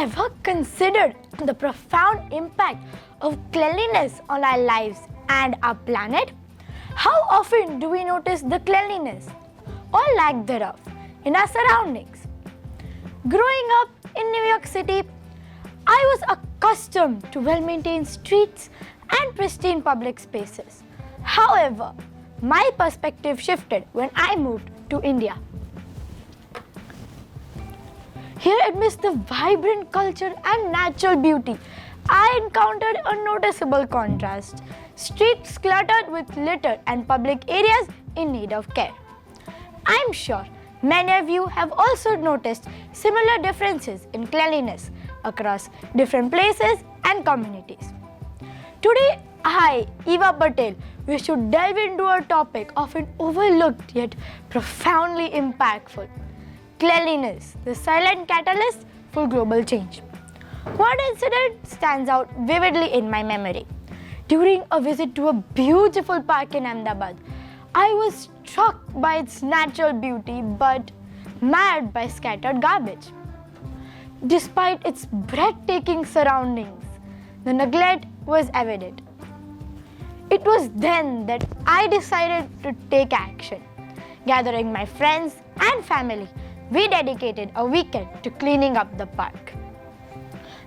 ever considered the profound impact of cleanliness on our lives and our planet? How often do we notice the cleanliness or lack thereof in our surroundings? Growing up in New York City, I was accustomed to well-maintained streets and pristine public spaces. However, my perspective shifted when I moved to India. Here, amidst the vibrant culture and natural beauty, I encountered a noticeable contrast. Streets cluttered with litter and public areas in need of care. I'm sure many of you have also noticed similar differences in cleanliness across different places and communities. Today, I, Eva Patel, wish to delve into a topic often overlooked yet profoundly impactful: cleanliness, the silent catalyst for global change. One incident stands out vividly in my memory. During a visit to a beautiful park in Ahmedabad, I was struck by its natural beauty but marred by scattered garbage. Despite its breathtaking surroundings, the neglect was evident. It was then that I decided to take action. Gathering my friends and family, we dedicated a weekend to cleaning up the park.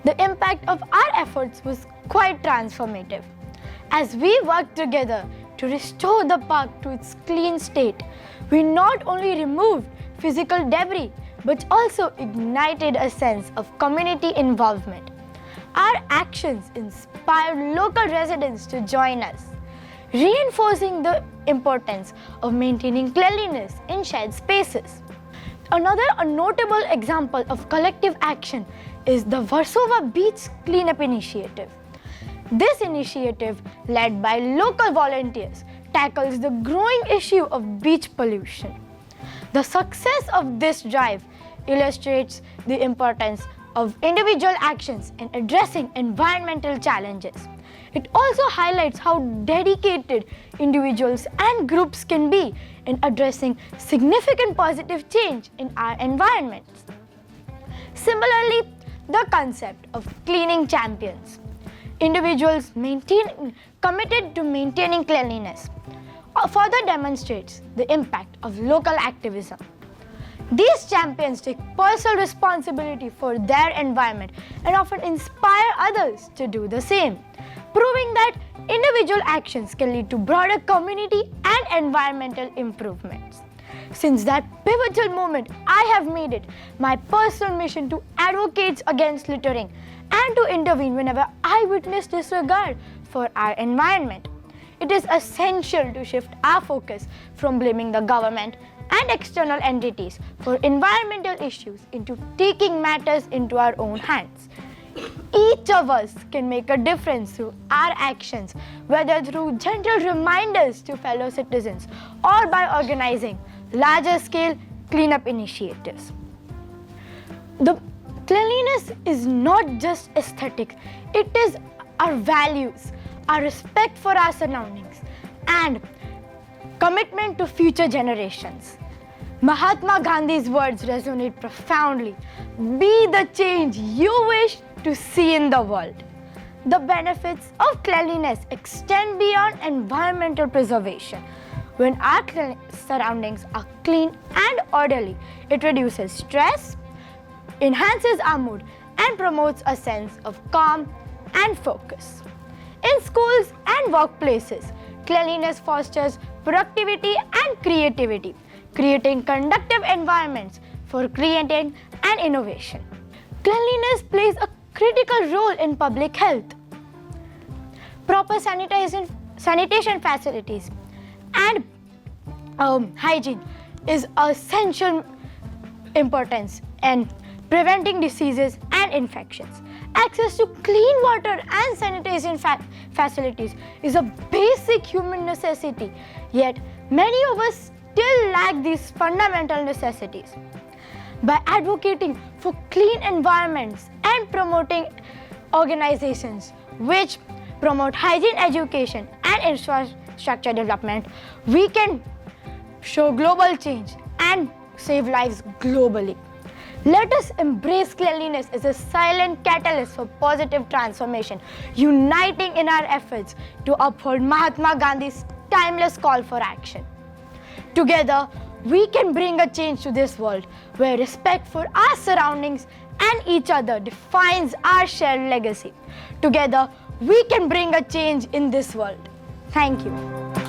The impact of our efforts was quite transformative. As we worked together to restore the park to its clean state, we not only removed physical debris but also ignited a sense of community involvement. Our actions inspired local residents to join us, reinforcing the importance of maintaining cleanliness in shared spaces. Another notable example of collective action is the Verna Beach cleanup initiative. This initiative, led by local volunteers, tackles the growing issue of beach pollution. The success of this drive illustrates the importance of individual actions in addressing environmental challenges. It also highlights how dedicated individuals and groups can be in addressing significant positive change in our environments. Similarly, the concept of cleaning champions. Individuals committed to maintaining cleanliness further demonstrates the impact of local activism. These champions take personal responsibility for their environment and often inspire others to do the same, proving that individual actions can lead to broader community and environmental improvements. Since that pivotal moment, I have made it my personal mission to advocate against littering and to intervene whenever I witness disregard for our environment. It is essential to shift our focus from blaming the government and external entities for environmental issues into taking matters into our own hands. Each of us can make a difference through our actions, whether through gentle reminders to fellow citizens or by organizing larger-scale cleanup initiatives. The cleanliness is not just aesthetic, it is our values, our respect for our surroundings, and commitment to future generations. Mahatma Gandhi's words resonate profoundly. Be the change you wish to see in the world. The benefits of cleanliness extend beyond environmental preservation. When our surroundings are clean and orderly, it reduces stress, enhances our mood, and promotes a sense of calm and focus. In schools and workplaces, cleanliness fosters productivity and creativity, creating conducive environments for creating and innovation. Cleanliness plays a critical role in public health. Proper sanitation facilities and hygiene is essential importance in preventing diseases and infections. Access to clean water and sanitation facilities is a basic human necessity, yet many of us still lack these fundamental necessities. By advocating for clean environments and promoting organizations which promote hygiene education and infrastructure development, we can show global change and save lives globally. Let us embrace cleanliness as a silent catalyst for positive transformation, uniting in our efforts to uphold Mahatma Gandhi's timeless call for action. Together, we can bring a change to this world where respect for our surroundings and each other defines our shared legacy. Together, we can bring a change in this world. Thank you.